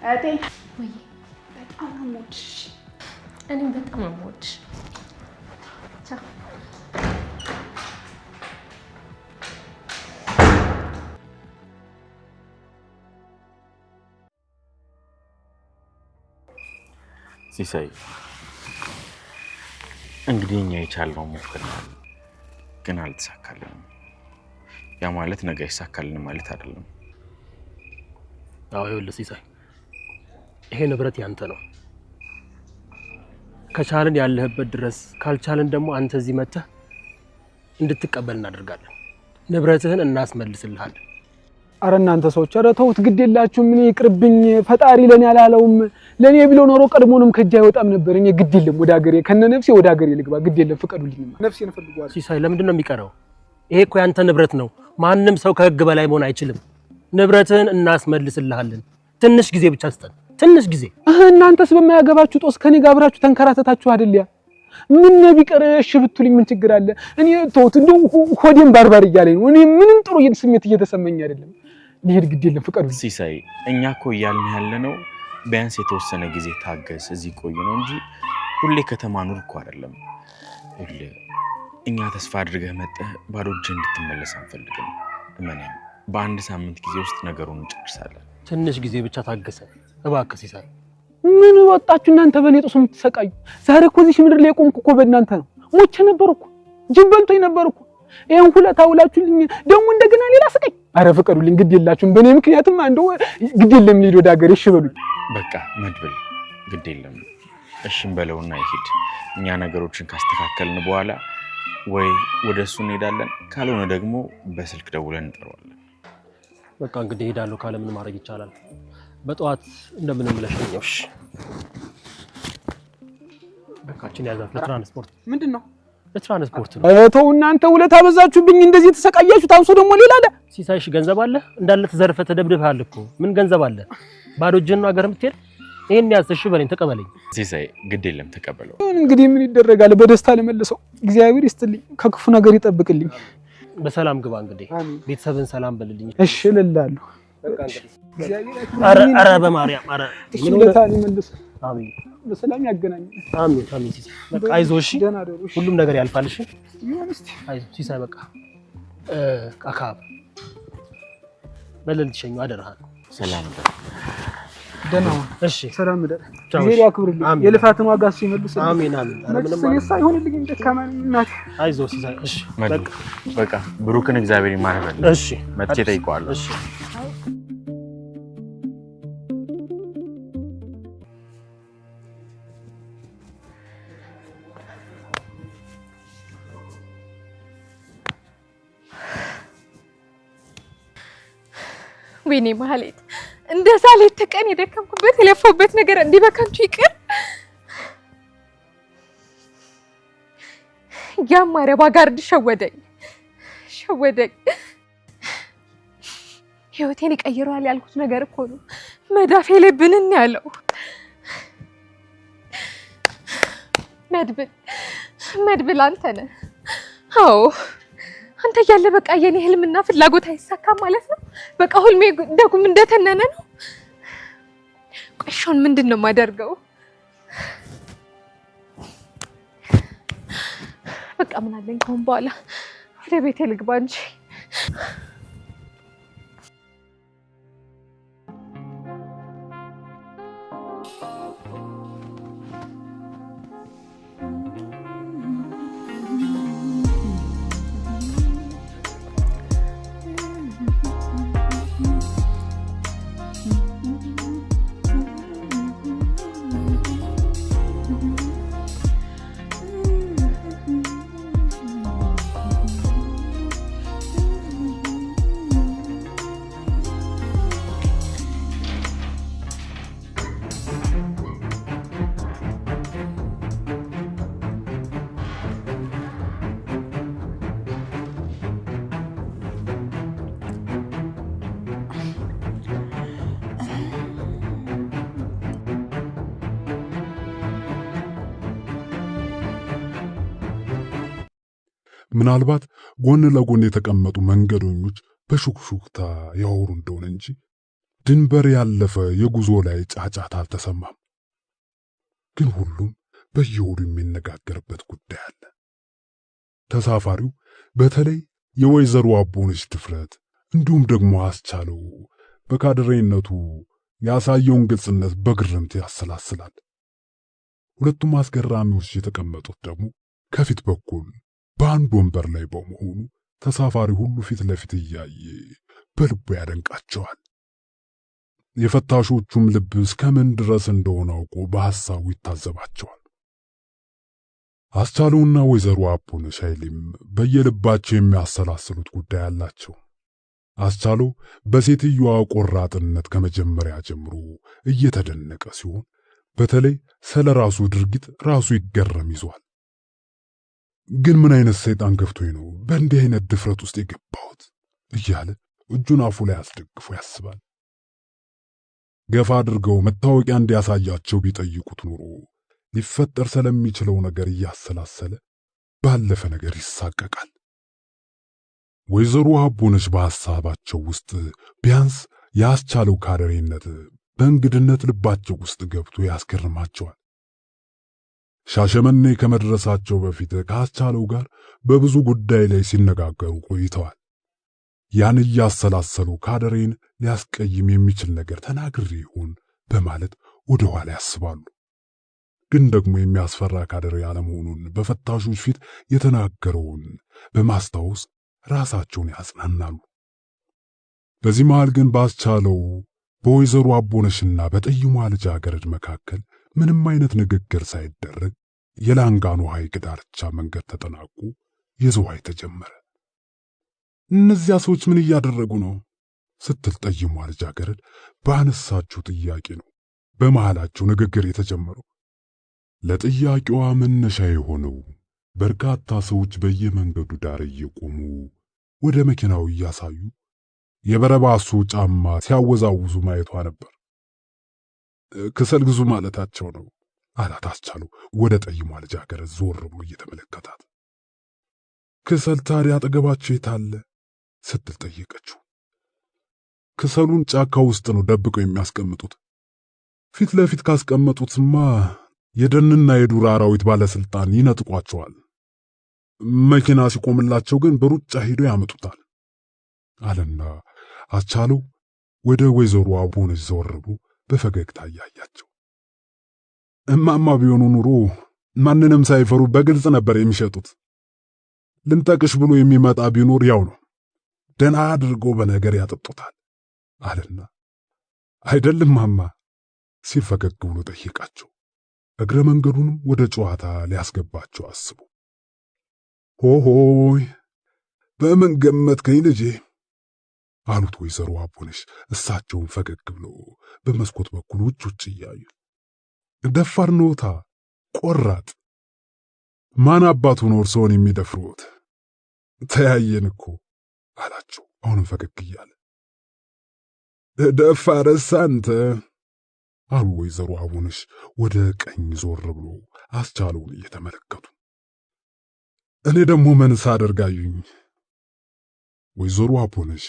አቴ ወይ በጣም አሞች እኔ በጣም አሞች ቻው ሲሳይ እንግዲህ እኛ የቻልነው ሞክረናል ግን አልተሳካልንም ያ ማለት ነገ ይሳካልን ማለት አይደለም አዎ ይኸውልህ ሲሳይ ይሄ ንብረት ያንተ ነው ከቻልን ያለህበት ድረስ ካልቻልን ደግሞ አንተ እዚህ መጥተህ እንድትቀበል እናደርጋለን ንብረትህን እናስመልስልሃለን አረ እናንተ ሰዎች አረ ተውት ግድ የላችሁም ምን ይቅርብኝ ፈጣሪ ለኔ ያላለውም ለኔ ቢሎ ኖሮ ቀድሞንም ከጃ አይወጣም ነበር እኔ ግድ የለም ወደ ሀገሬ ከነ ነፍሴ ወደ ሀገሬ ልግባ ግድ የለም ፍቀዱልኝ ነፍሴን ፈልጓል ሲሳይ ለምንድን ነው የሚቀረው ይሄ እኮ ያንተ ንብረት ነው ማንንም ሰው ከህግ በላይ መሆን አይችልም ንብረትህን እናስመልስልሃለን ትንሽ ጊዜ ብቻ ስጠን ትንሽ ጊዜ እናንተስ በማያገባችሁ ጦስ ከኔ ጋር አብራችሁ ተንከራተታችሁ አይደል ያ ምን ቢቀር እሺ ብትሉኝ ምን ችግር አለ እኔ ተውት እንደው ሆዴን ባርባር እያለኝ ነው እኔ ምንም ጥሩ ስሜት እየተሰማኝ አይደለም ልሄድ ግድ የለም ፍቀዱ ሲሳይ እኛ እኮ ያልን ያለነው ቢያንስ የተወሰነ ጊዜ ታገስ እዚህ ቆይ ነው እንጂ ሁሌ ከተማ ኑር እኮ አይደለም ሁሌ እኛ ተስፋ አድርገህ መጥተህ ባዶ እጅ እንድትመለስ አንፈልግም እመነኝ በአንድ ሳምንት ጊዜ ውስጥ ነገሩን እንጨርሳለን ትንሽ ጊዜ ብቻ ታገሰ እባክህ ሲሳይ ምን ወጣችሁ እናንተ በኔ ጦስ የምትሰቃዩ ዛሬ እኮ እዚህ ምድር ላይ ቆምኩ እኮ በእናንተ ነው ሞቼ ነበር እኮ ጅበልቶኝ ነበር እኮ ይሄን ሁለት አውላችሁልኝ ደግሞ እንደገና ሌላ ስቃይ አረ ፍቀዱልኝ ግድ የላችሁም በኔ ምክንያትም አንዱ ግድ የለም ልሂድ ወደ ሀገሬ እሺ በሉኝ በቃ መድብል ግድ የለም እሺም በለውና ይሄድ እኛ ነገሮችን ካስተካከልን በኋላ ወይ ወደሱ እንሄዳለን ካልሆነ ደግሞ በስልክ ደውለን እንጠራዋለን በቃ እንግዲህ ሄዳለሁ ካለ ምን ማድረግ ይቻላል በጧት እንደምንም ለሽኛውሽ በቃችን ያዛፍ ለትራንስፖርት ምንድነው ለትራንስፖርት ነው ተው እናንተ ውለታ በዛችሁብኝ እንደዚህ ተሰቃያችሁ ታንሶ ደግሞ ሌላ አለ ሲሳይሽ ገንዘብ አለ እንዳለ ተዘርፈ ተደብድበሃል እኮ ምን ገንዘብ አለ ባዶ እጅን ነው ሀገር የምትሄድ ይሄን ያዝሽ በለኝ ተቀበለኝ ሲሳይ ግድ የለም ተቀበለው እንግዲህ ምን ይደረጋል በደስታ ለመለሰው እግዚአብሔር ይስጥልኝ ከክፉ ነገር ይጠብቅልኝ በሰላም ግባ እንግዲህ ቤተሰብን ሰላም በልልኝ እሺ እልልሃለሁ በቃ እንግዲህ አረ በማርያም አረ ምን ለታን ይመልስ አሜን በሰላም ያገናኝ አሜን አሜን ሲሳይ በቃ አይዞሽ ሁሉም ነገር ያልፋል እሺ አይዞ ሲሳይ በቃ አካብ በለል ትሸኙ አደረሃ ሰላም ደህና እሺ ሰላም ደር እግዚአብሔር ያክብርልኝ የልፋትን ዋጋ ሲመልስ አሜን አሜን አረ ምንም ማለት ሳይሆንልኝ እንደካማን እናት አይዞ ሲሳይ እሺ በቃ ብሩክን እግዚአብሔር ይማረበል እሺ መጥቼ ጠይቀዋለሁ እሺ ወይኔ ማህሌት እንደ ሳሌት ተቀን የደከምኩበት የለፈውበት ነገር እንዲበከንቱ ይቅር ያማረ ባጋርድ ሸወደኝ ህይወቴን ይቀይረዋል ያልኩት ነገር እኮ ነው መዳፌ ላይ ብንን ያለው መድብል አንተ ነህ አዎ አንተ ያለ በቃ የኔ ህልምና ፍላጎት አይሳካም ማለት ነው በቃ ሁልሜ ደጉም እንደተነነ ነው ቆይሾን ምንድነው ማደርገው በቃ ምን አለኝ ከሆነ በኋላ ወደ ቤቴ ልግባ እንጂ ምናልባት ጎን ለጎን የተቀመጡ መንገደኞች በሹክሹክታ ያወሩ እንደሆነ እንጂ ድንበር ያለፈ የጉዞ ላይ ጫጫታ አልተሰማም። ግን ሁሉም በየሆዱ የሚነጋገርበት ጉዳይ አለ። ተሳፋሪው በተለይ የወይዘሮ አቦነሽ ድፍረት እንዲሁም ደግሞ አስቻለው በካድሬነቱ ያሳየውን ግልጽነት በግርምት ያሰላስላል። ሁለቱም አስገራሚዎች የተቀመጡት ደግሞ ከፊት በኩል በአንድ ወንበር ላይ በመሆኑ ተሳፋሪ ሁሉ ፊት ለፊት እያየ በልቡ ያደንቃቸዋል። የፈታሾቹም ልብ እስከምን ድረስ እንደሆነ አውቆ በሐሳቡ ይታዘባቸዋል። አስቻለውና ወይዘሮ አቦነሽ ኃይሌም በየልባቸው የሚያሰላስሉት ጉዳይ አላቸው። አስቻለው በሴትዮዋ ቆራጥነት ከመጀመሪያ ጀምሮ እየተደነቀ ሲሆን በተለይ ስለ ራሱ ድርጊት ራሱ ይገረም ይዟል። ግን ምን አይነት ሰይጣን ገፍቶኝ ነው በእንዲህ አይነት ድፍረት ውስጥ የገባሁት እያለ እጁን አፉ ላይ አስደግፎ ያስባል። ገፋ አድርገው መታወቂያ እንዲያሳያቸው ቢጠይቁት ኖሮ ሊፈጠር ስለሚችለው ነገር እያሰላሰለ ባለፈ ነገር ይሳቀቃል። ወይዘሮ አቦነሽ በሐሳባቸው ውስጥ ቢያንስ ያስቻለው ካድሬነት በእንግድነት ልባቸው ውስጥ ገብቶ ያስገርማቸዋል። ሻሸመኔ ከመድረሳቸው በፊት ከአስቻለው ጋር በብዙ ጉዳይ ላይ ሲነጋገሩ ቆይተዋል። ያን እያሰላሰሉ ካድሬን ሊያስቀይም የሚችል ነገር ተናግሬ ይሆን በማለት ወደ ኋላ ያስባሉ። ግን ደግሞ የሚያስፈራ ካድሬ አለመሆኑን በፈታሾች ፊት የተናገረውን በማስታወስ ራሳቸውን ያጽናናሉ። በዚህ መሃል ግን ባስቻለው በወይዘሮ አቦነሽና በጠይሟ ልጃገረድ መካከል ምንም አይነት ንግግር ሳይደረግ የላንጋኖ ሐይቅ ዳርቻ መንገድ ተጠናቆ የዝዋይ ተጀመረ። እነዚያ ሰዎች ምን እያደረጉ ነው ስትል ጠይሟ ልጃገረድ ባነሳችው ጥያቄ ነው በመሃላቸው ንግግር የተጀመረው። ለጥያቄዋ መነሻ የሆነው በርካታ ሰዎች በየመንገዱ ዳር እየቆሙ ወደ መኪናው እያሳዩ የበረባሱ ጫማ ሲያወዛውዙ ማየቷ ነበር። ክሰል ግዙ ማለታቸው ነው አላት አስቻለው ወደ ጠይሟ ልጃገረድ ዞር ብሎ እየተመለከታት። ክሰል ታዲያ አጠገባቸው የታለ ስትል ጠየቀችው። ክሰሉን ጫካ ውስጥ ነው ደብቀው የሚያስቀምጡት። ፊት ለፊት ካስቀመጡትማ የደንና የዱር አራዊት ባለስልጣን ይነጥቋቸዋል። መኪና ሲቆምላቸው ግን በሩጫ ሄዶ ያመጡታል አለና አስቻለው ወደ ወይዘሮ አቦነሽ ዘወር ብሎ በፈገግታ ያያቸው። እማማ ቢሆኑ ኑሮ ማንንም ሳይፈሩ በግልጽ ነበር የሚሸጡት። ልንጠቅሽ ብሎ የሚመጣ ቢኖር ያው ነው ደና አድርጎ በነገር ያጠጡታል አለና አይደለም ማማ ሲል ፈገግ ብሎ ጠየቃቸው። እግረ መንገዱንም ወደ ጨዋታ ሊያስገባቸው አስቡ። ሆሆይ በምን ገመትከኝ ልጄ አሉት ወይዘሮ አቦነሽ እሳቸውን ፈገግ ብሎ በመስኮት በኩል ውጭ እያዩ። ደፋር ነውታ ቆራጥ። ማን አባቱ ነው እርሶን የሚደፍሩት? ተያየን እኮ አላቸው አሁንም ፈገግ እያለ። ደፋርስ አንተ አሉ ወይዘሮ አቦነሽ ወደ ቀኝ ዞር ብሎ አስቻለውን እየተመለከቱ። እኔ ደግሞ ምን ሳደርጋዩኝ? ወይዘሮ አቦነሽ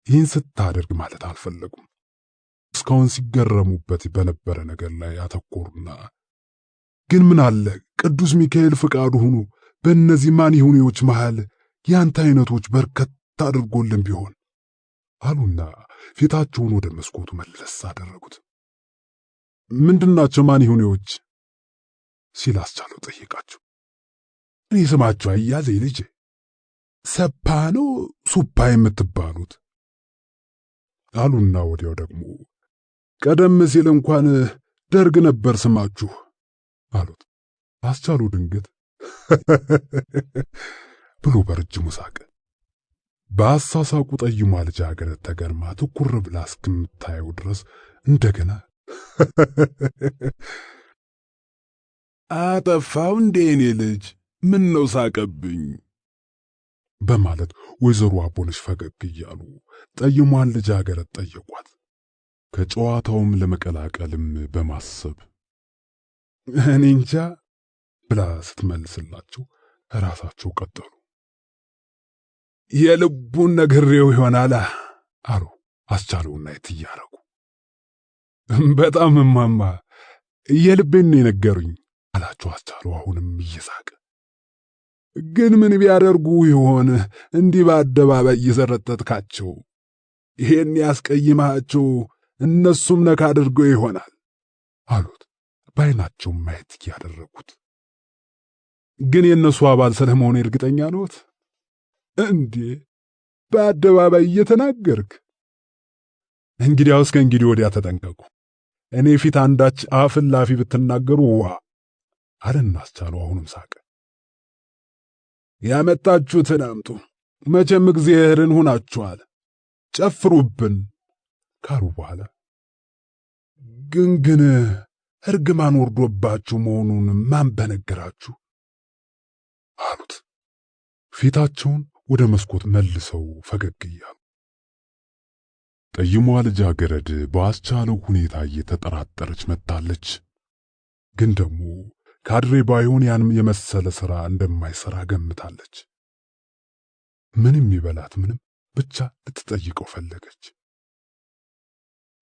ይህን ስታደርግ ማለት አልፈለጉም። እስካሁን ሲገረሙበት በነበረ ነገር ላይ አተኮሩና ግን ምን አለ ቅዱስ ሚካኤል ፍቃዱ ሆኖ በእነዚህ ማንይሁኔዎች መሃል ያንተ አይነቶች በርከት አድርጎልን ቢሆን አሉና ፊታቸውን ወደ መስኮቱ መለስ አደረጉት። ምንድናቸው ማንይሁኔዎች ሲል አስቻለው ጠየቃቸው። እኔ ስማቸው አያዘኝ ልጄ፣ ሰፓ ነው ሱፓ የምትባሉት አሉና ወዲያው ደግሞ ቀደም ሲል እንኳን ደርግ ነበር ስማችሁ አሉት። አስቻለው ድንገት ብሎ በረጅሙ ሳቀ። በአሳሳቁ ጠይሟ ልጃገረድ ተገርማ ትኩር ብላ እስክምታየው ድረስ እንደገና አጠፋው እንዴ እኔ ልጅ ምን ነው ሳቀብኝ በማለት ወይዘሮ አቦነሽ ፈገግ እያሉ ጠይሟን ልጃገረድ ጠየቋት። ከጨዋታውም ለመቀላቀልም በማሰብ እኔ እንጃ ብላ ስትመልስላቸው ራሳቸው ቀጠሉ። የልቡን ነግሬው ይሆናል አሉ አስቻለውና የትያረጉ። በጣም እማማ የልቤን ነው የነገሩኝ አላቸው አስቻለው አሁንም እየሳቀ። ግን ምን ቢያደርጉ ይሆን እንዲህ በአደባባይ እየዘረጠጥካቸው? ይሄን ያስቀይማቸው እነሱም ነካ አድርገው ይሆናል አሉት ባይናቸው ማየት ያደረጉት። ግን የእነሱ አባል ስለመሆኑ እርግጠኛ ነዎት እንዴ? በአደባባይ እየተናገርክ? እንግዲያውስ ከእንግዲህ ወዲያ ተጠንቀቁ። እኔ ፊት አንዳች አፍን ላፊ ብትናገሩ ዋ አለና አስቻለው አሁንም ሳቀ። ያመጣችሁትን አምጡ፣ መቼም እግዚአብሔርን ሆናችኋል፣ ጨፍሩብን ካሉ በኋላ ግን እርግማን ወርዶባችሁ መሆኑን ማን በነገራችሁ አሉት። ፊታቸውን ወደ መስኮት መልሰው ፈገግ እያሉ። ጠይሟ ልጃገረድ በአስቻለው ሁኔታ እየተጠራጠረች መጣለች። ግን ደግሞ ካድሬ ባይሆን ያን የመሰለ ሥራ እንደማይሠራ ገምታለች። ምንም ይበላት ምንም ብቻ ልትጠይቀው ፈለገች።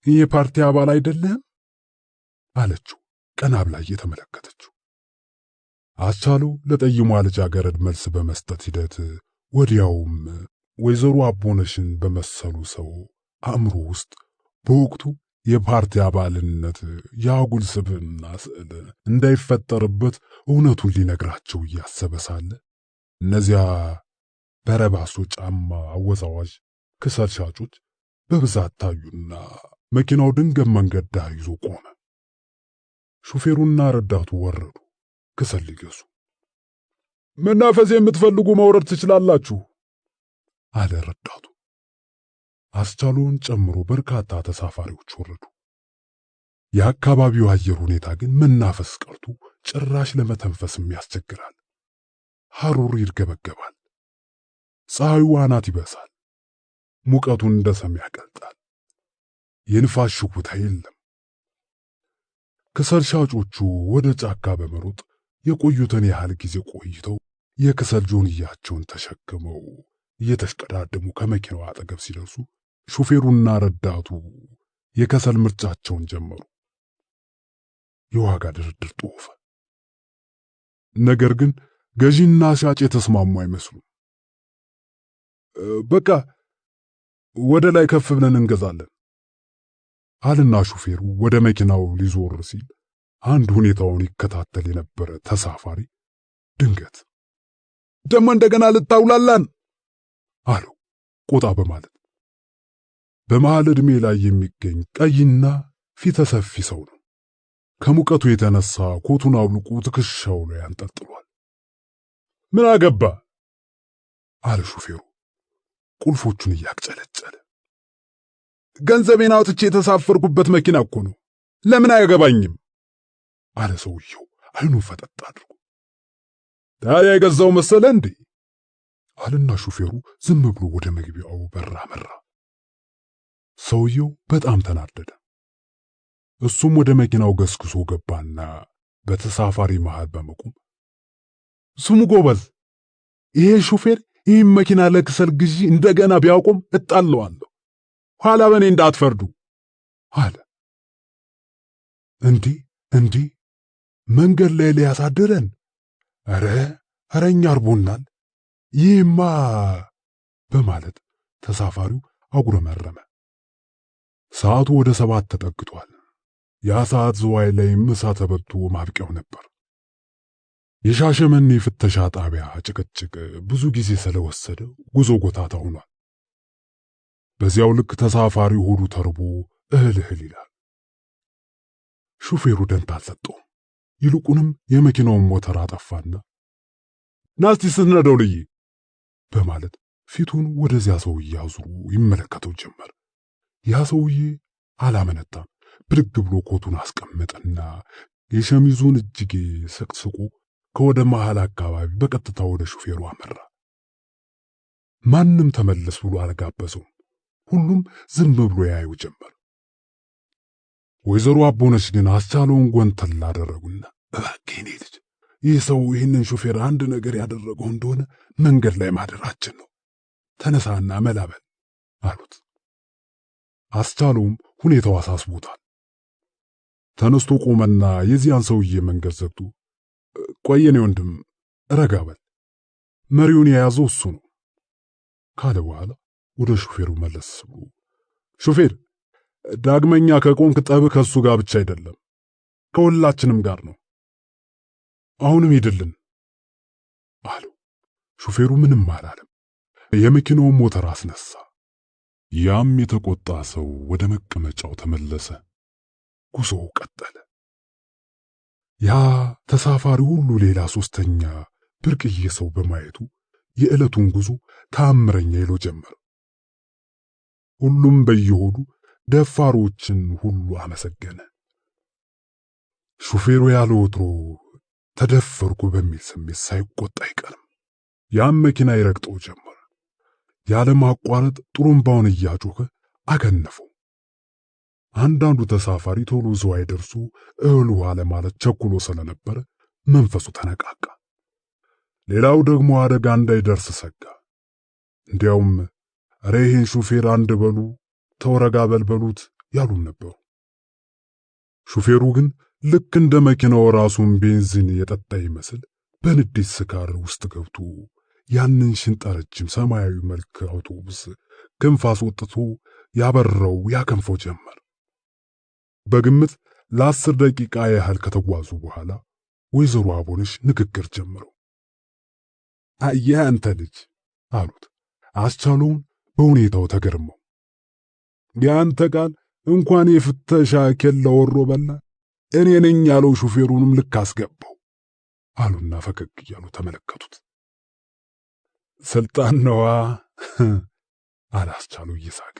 የፓርቲ አባል አይደለም አለችው ቀና ብላ እየተመለከተችው። አስቻለው ለጠይሟ ልጃገረድ መልስ በመስጠት ሂደት ወዲያውም ወይዘሮ አቦነሽን በመሰሉ ሰው አእምሮ ውስጥ በወቅቱ የፓርቲ አባልነት የአጉል ስብዕና ስዕል እንዳይፈጠርበት እውነቱን ሊነግራቸው እያሰበ ሳለ እነዚያ በረባሶ ጫማ አወዛዋዥ ክሰል ሻጮች በብዛት ታዩና መኪናው ድንገት መንገድ ዳር ይዞ ቆመ። ሹፌሩና ረዳቱ ወረዱ ክሰል ሊገዙ። መናፈስ የምትፈልጉ መውረድ ትችላላችሁ አለ ረዳቱ። አስቻለውን ጨምሮ በርካታ ተሳፋሪዎች ወረዱ። የአካባቢው አየር ሁኔታ ግን መናፈስ ቀርቶ ጭራሽ ለመተንፈስም ያስቸግራል። ሐሩር ይርገበገባል። ፀሐዩ አናት ይበሳል። ሙቀቱን እንደ ሰም ያቀልጣል። የንፋስ ሽጉታ የለም። ክሰል ሻጮቹ ወደ ጫካ በመሮጥ የቆዩትን ያህል ጊዜ ቆይተው የክሰል ጆንያቸውን ተሸክመው እየተሽቀዳደሙ ከመኪናው አጠገብ ሲደርሱ ሹፌሩና ረዳቱ የከሰል ምርጫቸውን ጀመሩ። የዋጋ ድርድር ጦፈ። ነገር ግን ገዢና ሻጭ የተስማሙ አይመስሉም። በቃ ወደ ላይ ከፍ ብለን እንገዛለን አልና ሹፌሩ ወደ መኪናው ሊዞር ሲል አንድ ሁኔታውን ይከታተል የነበረ ተሳፋሪ ድንገት ደሞ እንደገና ልታውላላን አለው ቆጣ በማለት። በመሃል ዕድሜ ላይ የሚገኝ ቀይና ፊተ ሰፊ ሰው ነው። ከሙቀቱ የተነሳ ኮቱን አውልቆ ትከሻው ላይ አንጠልጥሏል። ምን አገባ አለ ሹፌሩ ቁልፎቹን እያቅጨለጨለ። ገንዘቤን አውጥቼ የተሳፈርኩበት መኪና እኮ ነው፣ ለምን አያገባኝም አለ ሰውየው አይኑን ፈጠጥ አድርጎ። ታዲያ የገዛው መሰለ እንዴ አለና ሹፌሩ ዝም ብሎ ወደ መግቢያው በር አመራ። ሰውየው በጣም ተናደደ። እሱም ወደ መኪናው ገስግሶ ገባና በተሳፋሪ መሃል በመቆም ስሙ ጎበዝ፣ ይሄ ሹፌር ይህን መኪና ለክሰል ግዢ እንደገና ቢያቆም እጣለዋለሁ፣ ኋላ በኔ እንዳትፈርዱ አለ። እንዲህ መንገድ ላይ ሊያሳድረን? ኧረ እኛ አርቦናል ይህማ በማለት ተሳፋሪው አጉረመረመ። ሰዓቱ ወደ 7 ተጠግቷል። ያ ሰዓት ዝዋይ ላይ ምሳ ተበልቶ ማብቂያው ነበር። የሻሸመኔ ፍተሻ ጣቢያ ጭቅጭቅ ብዙ ጊዜ ስለወሰደ ጉዞ ጎታታ ሆኗል። በዚያው ልክ ተሳፋሪ ሆዱ ተርቦ እህል ይላል። ሹፌሩ ደንታ አልሰጠውም። ይልቁንም የመኪናውን ሞተር አጠፋና ናስቲ ስትነዳው ልይ በማለት ፊቱን ወደዚያ ሰውዬ አዙሮ ይመለከተው ጀመር። ያ ሰውዬ አላመነታም። ብድግ ብሎ ኮቱን አስቀመጠና የሸሚዙን እጅጌ ሰቅስቆ ከወደ መሃል አካባቢ በቀጥታ ወደ ሹፌሩ አመራ። ማንም ተመለስ ብሎ አልጋበዘውም። ሁሉም ዝም ብሎ ያዩ ጀመር። ወይዘሮ አቦነሽ ግን አስቻለውን ጎንተል አደረጉና እባክህ የኔ ልጅ፣ ይህ ሰው ይህንን ሹፌር አንድ ነገር ያደረገው እንደሆነ መንገድ ላይ ማደራችን ነው፣ ተነሳና መላበል አሉት። አስቻለውም ሁኔታው አሳስቦታል። ተነስቶ ቆመና የዚያን ሰውዬ መንገድ ዘግቶ ቆይ የኔ ወንድም ረጋ በል መሪውን የያዘው እሱ ነው ካለ በኋላ ወደ ሹፌሩ መለስ ብሎ ሹፌር ዳግመኛ ከቆንክ ጠብ ከሱ ጋር ብቻ አይደለም ከሁላችንም ጋር ነው አሁንም ሂድልን አለው። ሹፌሩ ምንም አላለም። የመኪናውን ሞተር አስነሳ። ያም የተቆጣ ሰው ወደ መቀመጫው ተመለሰ። ጉዞው ቀጠለ። ያ ተሳፋሪ ሁሉ ሌላ ሶስተኛ ብርቅዬ ሰው በማየቱ የዕለቱን ጉዞ ታምረኛ ይሎ ጀመረ። ሁሉም በየሆዱ ደፋሮችን ሁሉ አመሰገነ። ሹፌሩ ያለ ወትሮ ተደፈርኩ በሚል ስሜት ሳይቆጣ አይቀርም። ያም መኪና ይረግጠው ጀመረ። ያለ ማቋረጥ ጥሩምባውን እያጮኸ አገነፈው። አንዳንዱ ተሳፋሪ ቶሎ ዝዋይ ደርሶ እህል ውሃ ለማለት ቸኩሎ ስለነበረ መንፈሱ ተነቃቃ። ሌላው ደግሞ አደጋ እንዳይደርስ ሰጋ። እንዲያውም ኧረ ይህን ሹፌር አንድ በሉ ተወረጋ በልበሉት ያሉም ነበሩ። ሹፌሩ ግን ልክ እንደ መኪናው ራሱን ቤንዚን የጠጣ ይመስል በንዴት ስካር ውስጥ ገብቶ ያንን ሽንጠረጅም ሰማያዊ መልክ አውቶቡስ ክንፍ አስወጥቶ ያበረው ያከንፈው ጀመር። በግምት ለ10 ደቂቃ ያህል ከተጓዙ በኋላ ወይዘሮ አቦነሽ ንግግር ጀመሩ። አየህ አንተ ልጅ አሉት አስቻለውን በሁኔታው ተገርመው። ያንተ ቃል እንኳን የፍተሻ ኬላ ወሮ በላ እኔ ነኝ ያለው ሹፌሩንም ልክ አስገባው አሉና ፈገግ እያሉ ተመለከቱት። ስልጣን ነዋ አላስቻለው እየሳቀ።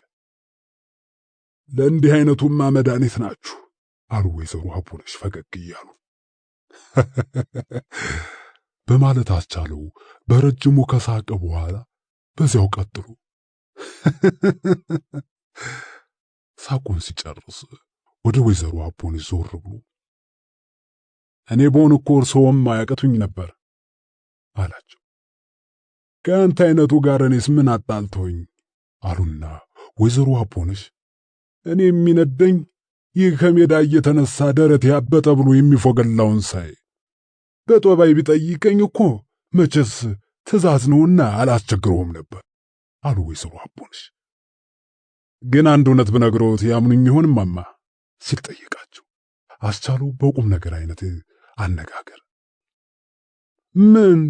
ለእንዲህ አይነቱማ መድኃኒት ናችሁ አሉ ወይዘሮ አቦነሽ ፈገግ እያሉ በማለት አስቻለው በረጅሙ ከሳቀ በኋላ በዚያው ቀጥሎ ሳቁን ሲጨርስ ወደ ወይዘሮ አቦነሽ ዞር ብሎ እኔ በሆን እኮ እርስዎም ማያቀቱኝ ነበር አላቸው። ከአንተ አይነቱ ጋር እኔስ ምን አጣልቶኝ አሉና ወይዘሮ አቦነሽ እኔ የሚነደኝ ይህ ከሜዳ እየተነሳ ደረት ያበጠ ብሎ የሚፎገላውን ሳይ በጦባይ ቢጠይቀኝ እኮ መቼስ ትእዛዝ ነውና አላስቸግረውም ነበር አሉ ወይዘሮ አቦነሽ። ግን አንድ እውነት ብነግሮት ያምኑኝ ይሆን ማማ ሲል ጠየቃቸው። አስቻሉ በቁም ነገር አይነት አነጋገር። ምን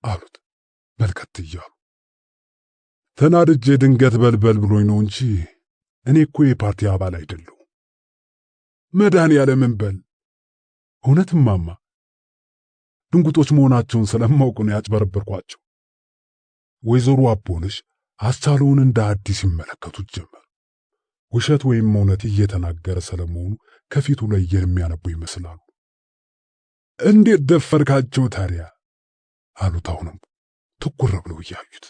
አሉት መልከት እያሉ። ተናድጄ ድንገት በልበል ብሎኝ ነው እንጂ እኔ እኮ የፓርቲ አባል አይደለሁ። መድኃኒዓለምን በል። እውነትም ማማ ድንጉጦች መሆናቸውን ስለማውቅ ነው ያጭበረበርኳቸው። ወይዘሮ አቦነሽ አስቻለውን እንደ አዲስ ይመለከቱት ጀመር። ውሸት ወይም እውነት እየተናገረ ስለመሆኑ ከፊቱ ላይ የሚያነቡ ይመስላሉ። እንዴት ደፈርካቸው ታዲያ አሉት አሁንም ትኩር ብለው እያዩት።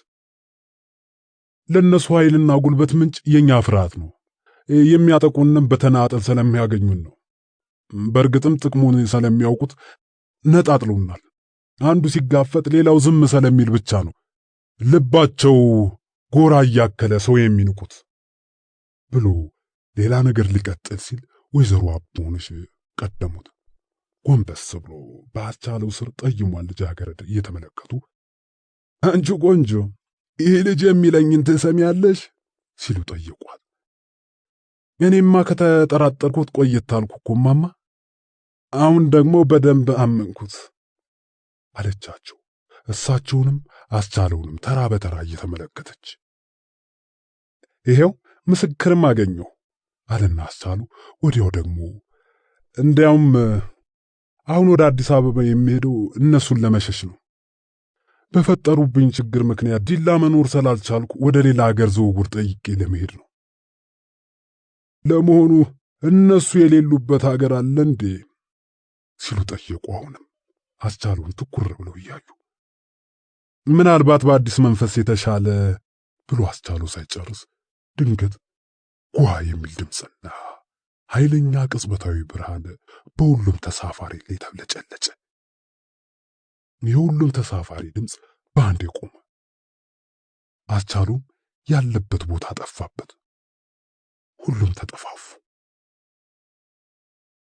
ለነሱ ኃይልና ጉልበት ምንጭ የኛ ፍርሃት ነው። የሚያጠቁንም በተናጠል ስለሚያገኙን ነው። በእርግጥም ጥቅሙን ስለሚያውቁት ነጣጥሉናል። አንዱ ሲጋፈጥ ሌላው ዝም ስለሚል ብቻ ነው ልባቸው ጎራ እያከለ ሰው የሚንቁት ብሎ ሌላ ነገር ሊቀጥል ሲል ወይዘሮ አቦነሽ ቀደሙት። ጎንበስ ብሎ በአስቻለው ስር ጠይሟን ልጃገረድ እየተመለከቱ አንቺ ቆንጆ ይህ ልጅ የሚለኝን ትሰሚያለሽ ሲሉ ጠየቋት። እኔማ ከተጠራጠርኩት ቆየት አልኩ እኮ ማማ፣ አሁን ደግሞ በደንብ አመንኩት አለቻቸው። እሳቸውንም አስቻለውንም ተራ በተራ እየተመለከተች ይሄው ምስክርም አገኘሁ አለና አስቻሉ ወዲያው ደግሞ እንዲያውም አሁን ወደ አዲስ አበባ የሚሄደው እነሱን ለመሸሽ ነው። በፈጠሩብኝ ችግር ምክንያት ዲላ መኖር ስላልቻልኩ ወደ ሌላ ሀገር ዝውውር ጠይቄ ለመሄድ ነው። ለመሆኑ እነሱ የሌሉበት ሀገር አለ እንዴ ሲሉ ጠየቁ። አሁንም አስቻሉን ትኩር ብለው እያዩ ምናልባት በአዲስ መንፈስ የተሻለ ብሎ አስቻሉ ሳይጨርስ ድንገት ጓ የሚል ድምፅና ኃይለኛ ቅጽበታዊ ብርሃን በሁሉም ተሳፋሪ ላይ ተብለጨለጨ። የሁሉም ተሳፋሪ ድምፅ በአንዴ ቆመ። አስቻሉም ያለበት ቦታ ጠፋበት። ሁሉም ተጠፋፉ።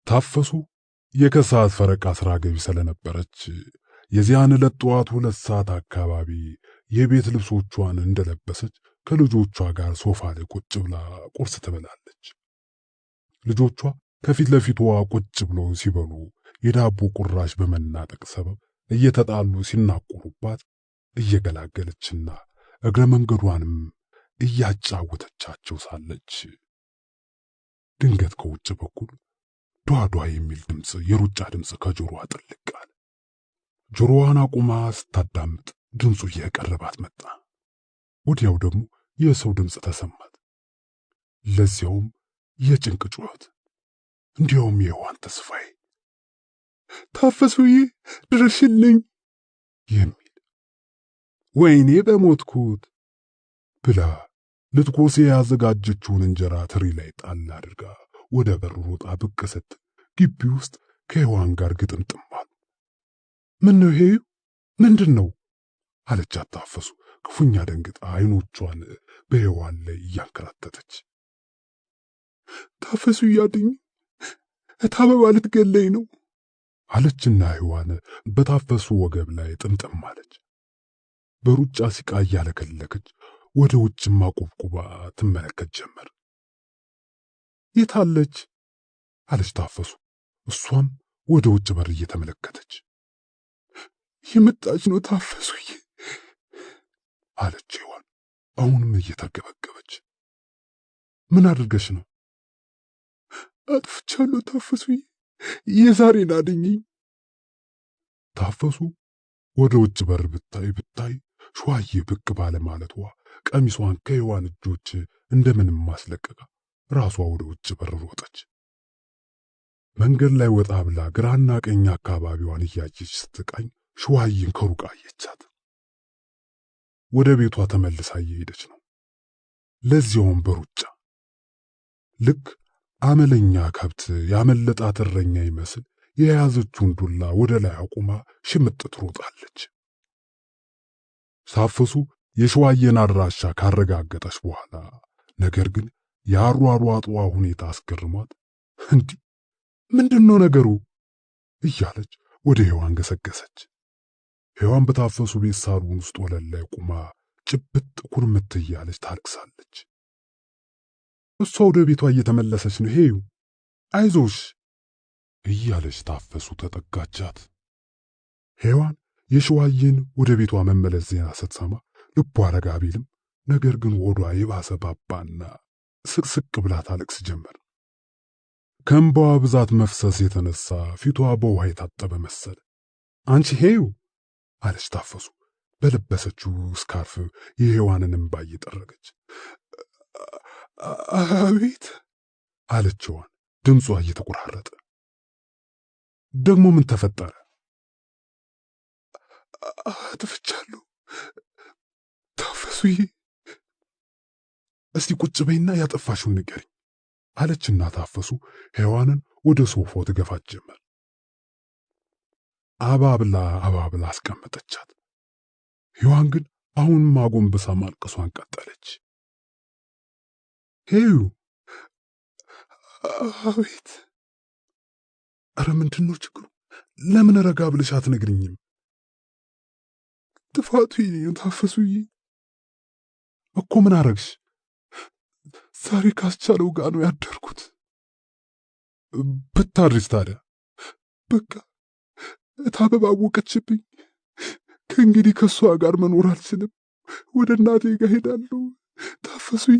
ታፈሱ የከሰዓት ፈረቃ ስራ ገቢ ስለነበረች የዚያን ዕለት ጠዋት 2 ሰዓት አካባቢ የቤት ልብሶቿን እንደለበሰች ከልጆቿ ጋር ሶፋ ላይ ቁጭ ብላ ቁርስ ትበላለች። ልጆቿ ከፊት ለፊቷ ቁጭ ብለው ሲበሉ የዳቦ ቁራሽ በመናጠቅ ሰበብ እየተጣሉ ሲናቆሩባት እየገላገለችና እግረ መንገዷንም እያጫወተቻቸው ሳለች ድንገት ከውጭ በኩል ዷዷ የሚል ድምፅ፣ የሩጫ ድምፅ ከጆሮዋ ጥልቅ አለ። ጆሮዋን አቁማ ስታዳምጥ ድምፁ እየቀረባት መጣ። ወዲያው ደግሞ የሰው ድምፅ ተሰማት። ለዚያውም የጭንቅ ጩኸት፣ እንዲያውም የሔዋን ተስፋዬ ታፈሱዬ ድረሽልኝ የሚል ወይኔ በሞትኩት ብላ ልትቆርስ ያዘጋጀችውን እንጀራ ትሪ ላይ ጣል አድርጋ ወደ በር ሮጣ ብቅ ስትል ግቢ ውስጥ ከሔዋን ጋር ግጥምጥም አሉ። ምን ነው ሄዩ? ምንድን ነው አለቻት ታፈሱ ክፉኛ ደንግጣ አይኖቿን በሔዋን ላይ እያንከራተተች። ታፈሱ እያድኝ እታበባ ልትገለኝ ነው አለችና ሔዋን በታፈሱ ወገብ ላይ ጥምጥም አለች። በሩጫ ሲቃ እያለከለከች ወደ ውጭም አቆብቁባ ትመለከት ጀመር። የታለች አለች ታፈሱ እሷም ወደ ውጭ በር እየተመለከተች። የመጣች ነው ታፈሱዬ አለች ሔዋን አሁንም እየተርገበገበች። ምን አድርገሽ ነው? አጥፍቻለሁ ታፈሱዬ፣ የዛሬን አድኝኝ። ታፈሱ ወደ ውጭ በር ብታይ ሸዋዬ ብቅ ባለ ማለቷ ቀሚሷን ከሔዋን እጆች እንደምንም ማስለቀቃ ራሷ ወደ ውጭ በር ሮጠች። መንገድ ላይ ወጣ ብላ ግራና ቀኝ አካባቢዋን እያየች ስትቃኝ ሸዋዬን ከሩቅ አየቻት። ወደ ቤቷ ተመልሳ እየሄደች ነው፣ ለዚያውም በሩጫ። ልክ አመለኛ ከብት ያመለጣት እረኛ ይመስል የያዘችውን ዱላ ወደ ላይ አቁማ ሽምጥ ትሮጣለች። ታፈሱ የሸዋዬን አድራሻ ካረጋገጠች በኋላ ነገር ግን የአሯሯጧ ሁኔታ አስገርሟት እንዲህ ምንድነው ነገሩ እያለች ወደ ሔዋን ገሰገሰች። ሔዋን በታፈሱ ቤት ሳሎን ውስጥ ወለል ላይ ቁማ ጭብጥ ኩርምት እያለች ታለቅሳለች። እሷ ወደ ቤቷ እየተመለሰች ነው ሄዩ አይዞሽ እያለች ታፈሱ ተጠጋቻት። ሔዋን የሸዋዬን ወደ ቤቷ መመለስ ዜና ስትሰማ ልቧ ረጋ ቢልም ነገር ግን ወዷ የባሰ ባባና ስቅስቅ ብላ ታለቅስ ጀመር። ከእንባዋ ብዛት መፍሰስ የተነሳ ፊቷ በውሃ የታጠበ መሰለ። አንቺ ሄዩ አለች ታፈሱ በለበሰችው ስካርፍ የሔዋንን እንባ እየጠረገች። አቤት አለች ሔዋን ድምጿ እየተቆራረጠ። ደግሞ ምን ተፈጠረ? አጥፍቻለሁ ታፈሱዬ፣ እስቲ ቁጭ በይና ያጠፋሽውን ንገሪኝ አለችና ታፈሱ ሔዋንን ወደ ሶፋው ትገፋት ጀመር። አባብላ አስቀመጠቻት። ሔዋን ግን አሁንም አጎንብሳ ማልቀሷን ቀጠለች። ሄዩ አቤት፣ ኧረ ምንድነው ችግሩ? ለምን ረጋ ብለሽ አትነግሪኝም? ጥፋቱ የኔ ነው ታፈሱዬ። እኮ ምን አረግሽ? ዛሬ ካስቻለው ጋር ነው ያደርኩት። ብታድሪስ ታዲያ? በቃ እታበባ አወቀችብኝ። ከእንግዲህ ከሷ ጋር መኖር አልችልም። ወደ እናቴ ጋር ሄዳለሁ። ታፈሱዬ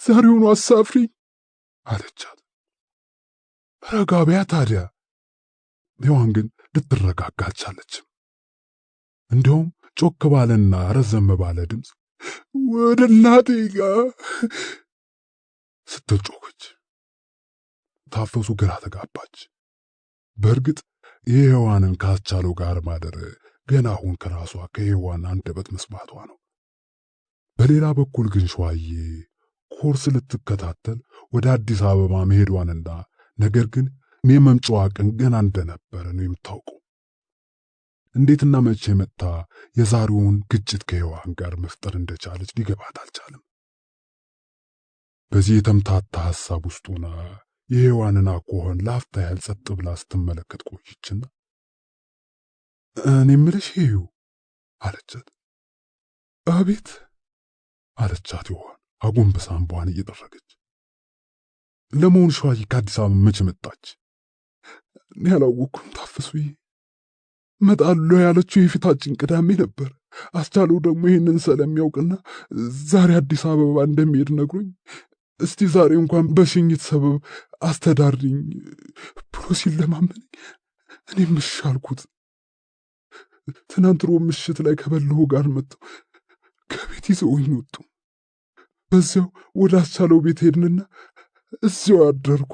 ዛሬውኑ አሳፍሪኝ አለቻት። ረጋ በያ ታዲያ። ሔዋን ግን ልትረጋጋ አልቻለችም። እንዲያውም ጮክ ባለና ረዘም ባለ ድምፅ ወደ እናቴ ጋር ስትል ጮኸች። ታፈሱ ግራ ተጋባች። በእርግጥ የሔዋንን ካስቻለው ጋር ማደር ገና አሁን ከራሷ ከሔዋን አንደበት መስማቷ ነው። በሌላ በኩል ግን ሸዋዬ ኮርስ ልትከታተል ወደ አዲስ አበባ መሄዷንና ነገር ግን የመምጫዋ ቀን ገና እንደነበረ ነው የምታውቀው። እንዴትና መቼ መጣ የዛሬውን ግጭት ከሔዋን ጋር መፍጠር እንደቻለች ሊገባት አልቻለም። በዚህ የተምታታ ሐሳብ ውስጥ ሆና የሔዋንን አኳኋን ለአፍታ ያህል ጸጥ ብላ ስትመለከት ቆየችና እኔ የምልሽ ሄዩ አለቻት። አቤት አለቻት ሔዋን አጎንብሳ እንባዋን እየጠረገች። ለመሆኑ ሸዋዬ ከአዲስ አበባ መቼ መጣች? እኔ አላወቅኩም ታፈሱዬ። እመጣለሁ ያለችው የፊታችን ቅዳሜ ነበር። አስቻለው ደግሞ ይህንን ስለሚያውቅና ዛሬ አዲስ አበባ እንደሚሄድ ነግሮኝ እስቲ ዛሬ እንኳን በሽኝት ሰበብ አስተዳድሪኝ ብሎ ሲለማመነኝ እኔም እሺ አልኩት። ትናንት ሮብ ምሽት ላይ ከበለሆ ጋር መጥተው ከቤት ይዘውኝ ወጡ። በዚያው ወደ አስቻለው ቤት ሄድንና እዚያው አደርኩ።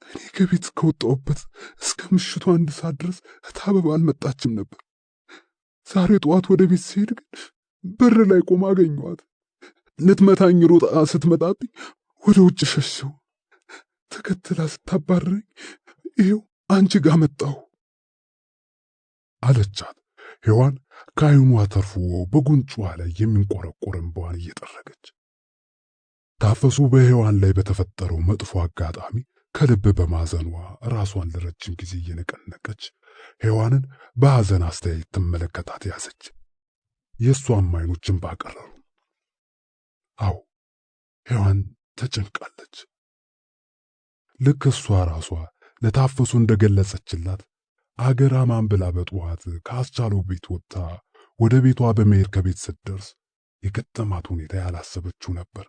እኔ ከቤት ከወጣሁበት እስከ ምሽቱ 1 ሰዓት ድረስ እታበባ አልመጣችም ነበር። ዛሬ ጠዋት ወደ ቤት ስሄድ ግን በር ላይ ቆማ አገኘኋት። ልትመታኝ ሮጣ ስትመጣብኝ ወደ ውጭ ሸሸው። ተከትላ ስታባረኝ ይኸው አንቺ ጋር መጣሁ አለቻት። ሔዋን ከዓይኗ ተርፎ በጉንጯ ላይ የሚንቆረቆር እንባዋን እየጠረገች። ታፈሱ በሔዋን ላይ በተፈጠረው መጥፎ አጋጣሚ ከልብ በማዘኗ ራሷን ለረጅም ጊዜ እየነቀነቀች ሔዋንን በሐዘን አስተያየት ትመለከታት ያዘች። የእሷም ዓይኖች እንባ ቀረሩ። አዎ ሔዋን ተጨንቃለች። ልክ እሷ ራሷ ለታፈሱ እንደገለጸችላት አገር አማን ብላ በጠዋት ከአስቻለው ቤት ወጥታ ወደ ቤቷ በመሄድ ከቤት ስትደርስ የገጠማት ሁኔታ ያላሰበችው ነበር።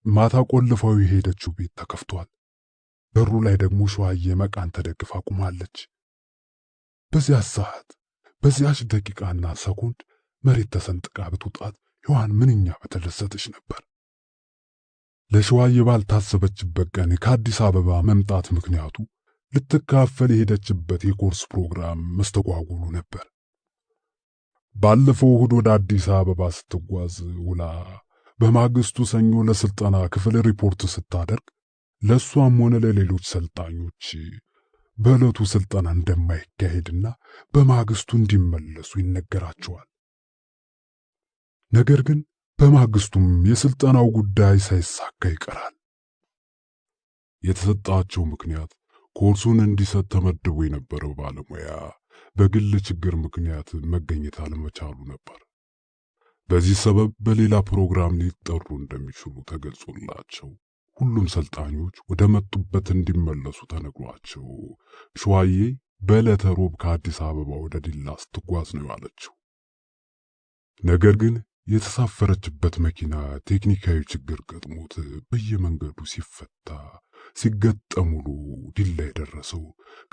ማታ ቆልፋው የሄደችው ቤት ተከፍቷል። በሩ ላይ ደግሞ ሸዋዬ መቃን ተደግፋ ቆማለች። በዚያ ሰዓት በዚያች ደቂቃና ሰኮንድ መሬት ተሰንጥቃ ብትውጣት ሔዋን ምንኛ በተደሰተች ነበር። ለሸዋዬ ባልታሰበችበት ቀን ከአዲስ አበባ መምጣት ምክንያቱ ልትካፈል የሄደችበት የኮርስ ፕሮግራም መስተጓጎሉ ነበር። ባለፈው እሁድ ወደ አዲስ አበባ ስትጓዝ ውላ በማግስቱ ሰኞ ለስልጠና ክፍል ሪፖርት ስታደርግ ለሷም ሆነ ለሌሎች ሰልጣኞች በዕለቱ ስልጠና እንደማይካሄድና በማግስቱ እንዲመለሱ ይነገራቸዋል። ነገር ግን በማግስቱም የስልጠናው ጉዳይ ሳይሳካ ይቀራል። የተሰጣቸው ምክንያት ኮርሱን እንዲሰጥ ተመድቦ የነበረው ባለሙያ በግል ችግር ምክንያት መገኘት አለመቻሉ ነበር። በዚህ ሰበብ በሌላ ፕሮግራም ሊጠሩ እንደሚችሉ ተገልጾላቸው ሁሉም ሰልጣኞች ወደ መጡበት እንዲመለሱ ተነግሯቸው ሸዋዬ በዕለተ ሮብ ከአዲስ አበባ ወደ ዲላ ስትጓዝ ነው ያለችው። ነገር ግን የተሳፈረችበት መኪና ቴክኒካዊ ችግር ገጥሞት በየመንገዱ ሲፈታ ሲገጠም ውሎ ዲላ የደረሰው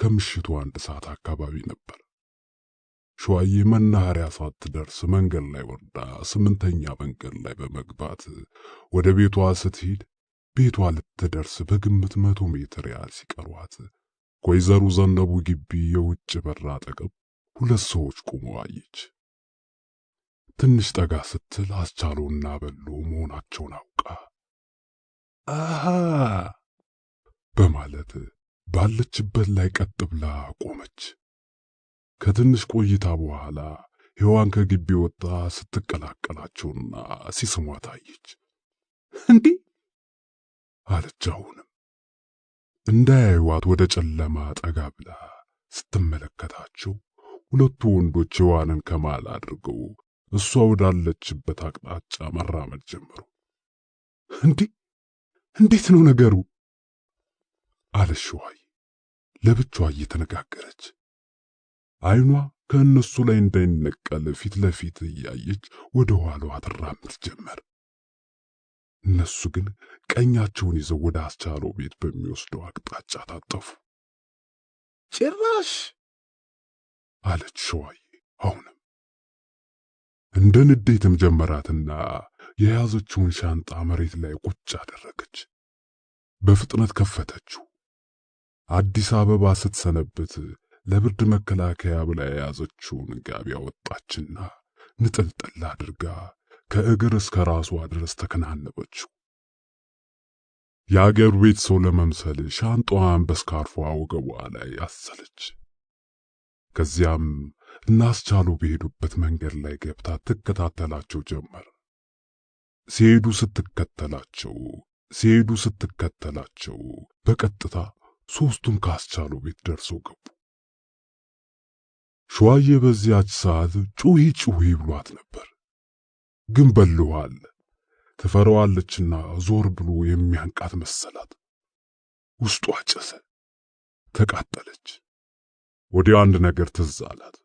ከምሽቱ 1 ሰዓት አካባቢ ነበር። ሸዋዬ መናኸሪያ ሳትደርስ መንገድ ላይ ወርዳ 8ኛ መንገድ ላይ በመግባት ወደ ቤቷ ስትሄድ ቤቷ ልትደርስ በግምት 100 ሜትር ያህል ሲቀሯት ከወይዘሮ ዘነቡ ግቢ የውጭ በር አጠገብ 2 ሰዎች ቆመው አየች። ትንሽ ጠጋ ስትል አስቻለውና በሎ መሆናቸውን አውቃ አሃ በማለት ባለችበት ላይ ቀጥ ብላ ቆመች። ከትንሽ ቆይታ በኋላ ሔዋን ከግቢ ወጣ ስትቀላቀላቸውና ሲስሟት አየች። እንዴ አለች። አሁንም እንዳያዩዋት ወደ ጨለማ ጠጋ ብላ ስትመለከታቸው 2 ወንዶች ሔዋንን ከማል አድርገው እሷ ወዳለችበት አቅጣጫ መራመድ ጀመሩ። እንዴት ነው ነገሩ? አለች ሸዋዬ ለብቻዋ እየተነጋገረች። ዓይኗ ከእነሱ ላይ እንዳይነቀል ፊት ለፊት እያየች ወደ ኋላዋ ትራመድ ጀመር። እነሱ ግን ቀኛቸውን ይዘው ወደ አስቻለው ቤት በሚወስደው አቅጣጫ ታጠፉ። ጭራሽ አለች ሸዋዬ አሁንም እንደ ንዴትም ጀመራትና የያዘችውን ሻንጣ መሬት ላይ ቁጭ አደረገች። በፍጥነት ከፈተችው። አዲስ አበባ ስትሰነብት ለብርድ መከላከያ ብላ የያዘችውን ጋቢ አወጣችና ንጥልጥል አድርጋ ከእግር እስከ ራሷ ድረስ ተከናነበችው። የአገር ቤት ሰው ለመምሰል ሻንጣዋን በስካርፏ ወገቧ ላይ አሰለች። ከዚያም እናስቻሉ በሄዱበት መንገድ ላይ ገብታ ትከታተላቸው ጀመር። ሲሄዱ ስትከተላቸው ሲሄዱ ስትከተላቸው በቀጥታ ሶስቱም ካስቻለው ቤት ደርሰው ገቡ። ሸዋዬ በዚያች ሰዓት ጩሂ ጩሂ ብሏት ነበር። ግን በልኋል። ትፈራዋለችና ዞር ብሎ የሚያንቃት መሰላት። ውስጧ ጨሰ፣ ተቃጠለች። ወዲያው አንድ ነገር ትዝ አላት።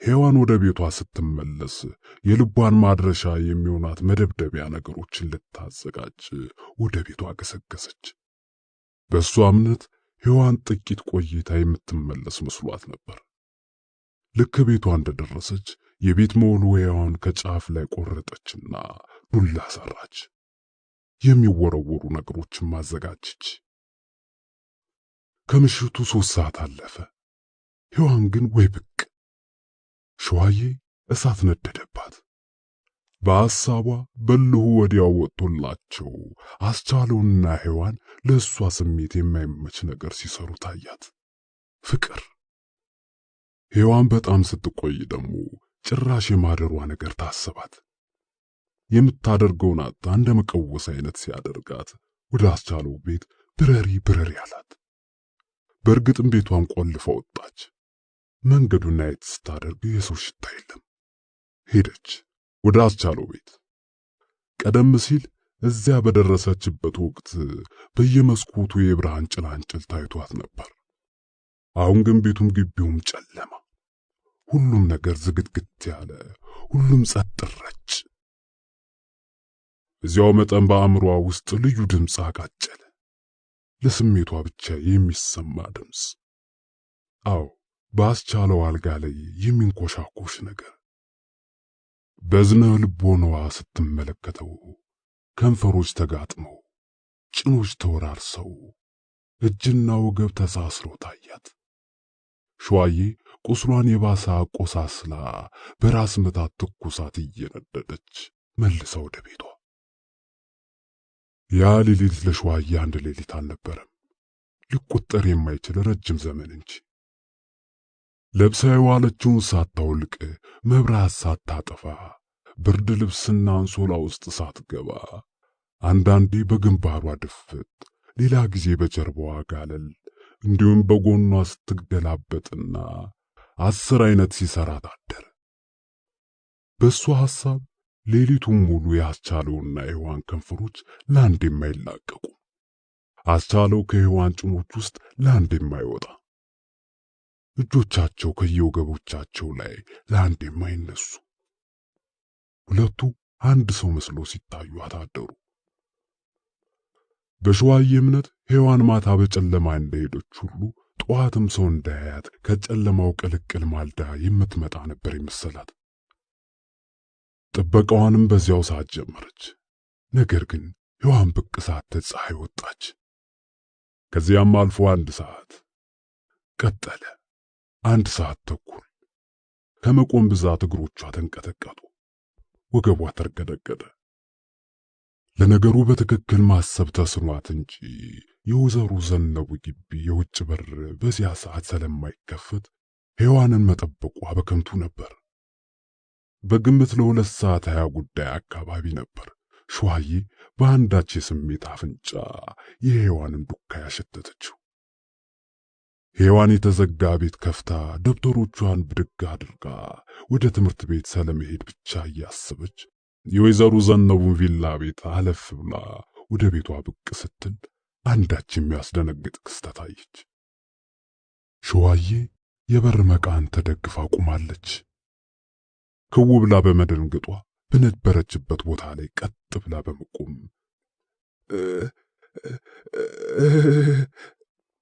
ሔዋን ወደ ቤቷ ስትመለስ የልቧን ማድረሻ የሚሆናት መደብደቢያ ነገሮችን ልታዘጋጅ ወደ ቤቷ ገሰገሰች። በእሷ እምነት ሔዋን ጥቂት ቆይታ የምትመለስ መስሏት ነበር። ልክ ቤቷ እንደደረሰች የቤት መወልወያዋን ከጫፍ ላይ ቆረጠችና ዱላ ሰራች። የሚወረወሩ ነገሮችን ማዘጋጀች። ከምሽቱ 3 ሰዓት አለፈ። ሔዋን ግን ወይ ብቅ። ሸዋዬ እሳት ነደደባት። በሐሳቧ በልሁ ወዲያው ወጥቶላቸው አስቻለውና ሔዋን ለእሷ ስሜት የማይመች ነገር ሲሰሩ ታያት። ፍቅር። ሔዋን በጣም ስትቆይ ደግሞ ጭራሽ የማደሯ ነገር ታሰባት። የምታደርገውን አጣ እንደ መቀወስ አይነት ሲያደርጋት ወደ አስቻለው ቤት ብረሪ አላት። በእርግጥም ቤቷን ቆልፋ ወጣች። መንገዱን አየት ስታደርግ የሰው ሽታ የለም። ሄደች ወደ አስቻለው ቤት። ቀደም ሲል እዚያ በደረሰችበት ወቅት በየመስኮቱ የብርሃን ጭላንጭል ታይቷት ነበር። አሁን ግን ቤቱም ግቢውም ጨለማ፣ ሁሉም ነገር ዝግትግት ያለ፣ ሁሉም ጸጥ ረጭ። እዚያው መጠን በአእምሯ ውስጥ ልዩ ድምፅ አቃጨለ። ለስሜቷ ብቻ የሚሰማ ድምፅ። አዎ፣ በአስቻለው አልጋ ላይ የሚንኮሻኮሽ ነገር። በዝነ ልቦናዋ ስትመለከተው ከንፈሮች ተጋጥመው፣ ጭኖች ተወራርሰው፣ እጅና ወገብ ተሳስረው ታያት። ሸዋዬ ቁስሏን የባሰ አቆሳስላ በራስ ምታት ትኩሳት እየነደደች መልሳ ወደ ቤቷ። ያ ሌሊት ለሸዋዬ አንድ ሌሊት አልነበረም፣ ሊቆጠር የማይችል ረጅም ዘመን እንጂ። ለብሳ የዋለችውን ሳታውልቅ፣ መብራት ሳታጠፋ፣ ብርድ ልብስና አንሶላ ውስጥ ሳትገባ፣ አንዳንዴ በግንባሯ ድፍት፣ ሌላ ጊዜ በጀርባዋ ጋለል፣ እንዲሁም በጎኗ ስትገላበጥና 10 አይነት ሲሰራት አደረ። በሷ ሐሳብ ሌሊቱን ሙሉ ያስቻለውና የሔዋን ከንፈሮች ለአንድ የማይላቀቁ፣ አስቻለው ከሔዋን ጭኖች ውስጥ ለአንድ የማይወጣ፣ እጆቻቸው ከየወገቦቻቸው ላይ ለአንድ የማይነሱ፣ ሁለቱ አንድ ሰው መስሎ ሲታዩ አታደሩ። በሸዋዬ እምነት ሔዋን ማታ በጨለማ እንደሄደች ሁሉ ጠዋትም ሰው እንዳያያት ከጨለማው ቅልቅል ማልዳ የምትመጣ ነበር የመሰላት። ጥበቃዋንም በዚያው ሰዓት ጀመረች። ነገር ግን ሔዋን ብቅ ሳትል ፀሐይ ወጣች። ከዚያም አልፎ 1 ሰዓት ቀጠለ። 1 ሰዓት ተኩል። ከመቆም ብዛት እግሮቿ ተንቀጠቀጡ፣ ወገቧ ተርገደገደ። ለነገሩ በትክክል ማሰብ ተስኗት እንጂ የወይዘሮ ዘነቡ ግቢ የውጭ በር በዚያ ሰዓት ስለማይከፈት ሔዋንን መጠበቋ በከንቱ ነበር። በግምት ለ2 ሰዓት 20 ጉዳይ አካባቢ ነበር ሸዋዬ በአንዳች የስሜት አፍንጫ የሔዋንን ዱካ ያሸተተችው። ሔዋን የተዘጋ ቤት ከፍታ ደብተሮቿን ብድግ አድርጋ ወደ ትምህርት ቤት ስለመሄድ ብቻ እያሰበች የወይዘሮ ዘነቡን ቪላ ቤት አለፍ ብላ ወደ ቤቷ ብቅ ስትል አንዳች የሚያስደነግጥ ክስተት አየች። ሸዋዬ የበር መቃን ተደግፋ ቆማለች። ክው ብላ በመደንገጧ በነበረችበት ቦታ ላይ ቀጥ ብላ በመቆም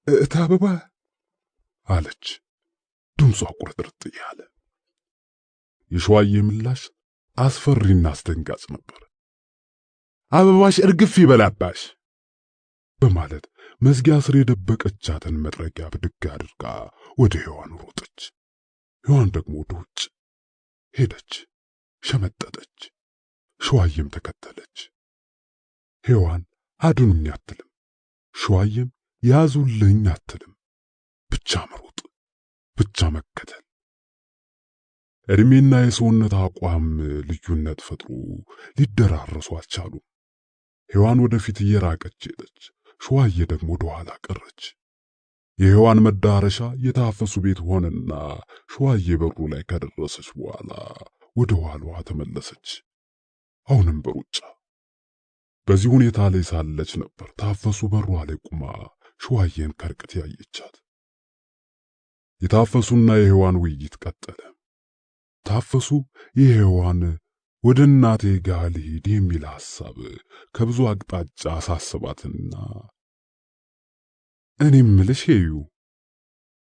እታበባ አለች። ድምጿ ቁርጥርጥ ያለ። የሸዋዬ ምላሽ አስፈሪና አስደንጋጭ ነበር። አበባሽ እርግፍ ይበላባሽ በማለት መዝጊያ ስር የደበቀቻትን መጥረጊያ ብድግ አድርጋ ወደ ሔዋን ሮጠች። ሔዋን ደግሞ ወደ ውጭ ሄደች፣ ሸመጠጠች። ሸዋዬም ተከተለች። ሔዋን አድኑኝ አትልም፣ ሸዋዬም ያዙልኝ አትልም። ብቻ መሮጥ፣ ብቻ መከተል። እድሜና የሰውነት አቋም ልዩነት ፈጥሮ ሊደራረሱ አልቻሉም። ሔዋን ወደፊት እየራቀች ሄደች። ሸዋዬ ደግሞ ወደ ኋላ ቀረች። የሔዋን መዳረሻ የታፈሱ ቤት ሆነና ሸዋዬ በሩ ላይ ከደረሰች በኋላ ወደ ኋላዋ ተመለሰች። አሁንም በሩጫ። በዚህ ሁኔታ ላይ ሳለች ነበር ታፈሱ በሯ ላይ ቁማ ሸዋዬን ከርቀት ያየቻት። የታፈሱና የሔዋን ውይይት ቀጠለ። ታፈሱ የሔዋን ወደ እናቴ ጋር ልሂድ የሚል ሐሳብ ከብዙ አቅጣጫ አሳሰባትና እኔም ምልሽ ሄዩ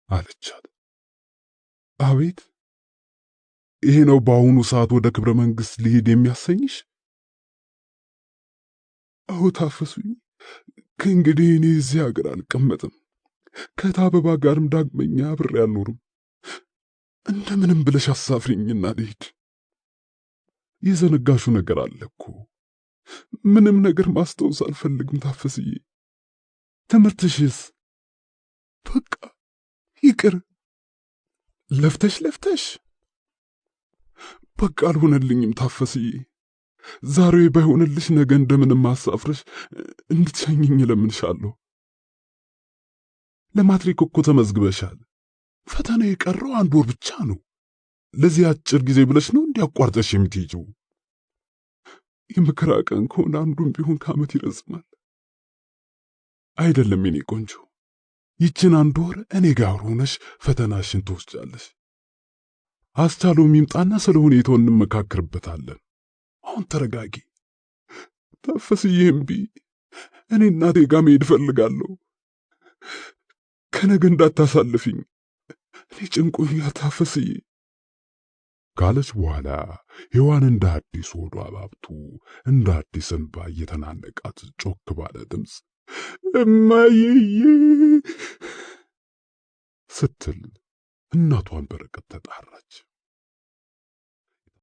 አለቻት። አቤት፣ ይሄ ነው በአሁኑ ሰዓት ወደ ክብረ መንግሥት ልሂድ የሚያሰኝሽ? አዎ ታፈሱኝ፣ ከእንግዲህ እኔ እዚህ ሀገር አልቀመጥም። ከታበባ ጋርም ዳግመኛ አብሬ አልኖርም። እንደምንም ብለሽ አሳፍሪኝና ልሂድ። የዘነጋሹ ነገር አለ እኮ። ምንም ነገር ማስታወስ አልፈልግም ታፈስዬ። ትምህርትሽስ? በቃ ይቅር። ለፍተሽ በቃ አልሆነልኝም ታፈስዬ። ዛሬ ባይሆንልሽ ነገ እንደምንም አሳፍረሽ እንድትሸኝኝ እለምንሻለሁ። ለማትሪክ እኮ ተመዝግበሻል። ፈተና የቀረው 1 ወር ብቻ ነው። ለዚህ አጭር ጊዜ ብለሽ ነው እንዲያቋርጠሽ የምትሄጂው? የመከራ ቀን ከሆነ አንዱም ቢሆን ከዓመት ይረዝማል። አይደለም የኔ ቆንጆ፣ ይችን 1 ወር እኔ ጋር ሆነሽ ፈተናሽን ትወስጃለሽ። አስቻለው ይምጣና ስለ ሁኔታው እንመካከርበታለን። አሁን ተረጋጊ ታፈስዬ። እምቢ፣ እኔ እናቴ ጋር መሄድ እፈልጋለሁ። ከነገ እንዳታሳልፊኝ፣ እኔ ጭንቆኛል ታፈስዬ ካለች በኋላ ሔዋን እንደ አዲስ ወዷ አባብቱ እንደ አዲስ እንባ እየተናነቃት ጮክ ባለ ድምፅ እማዬዬ ስትል እናቷን በርቀት ተጣራች።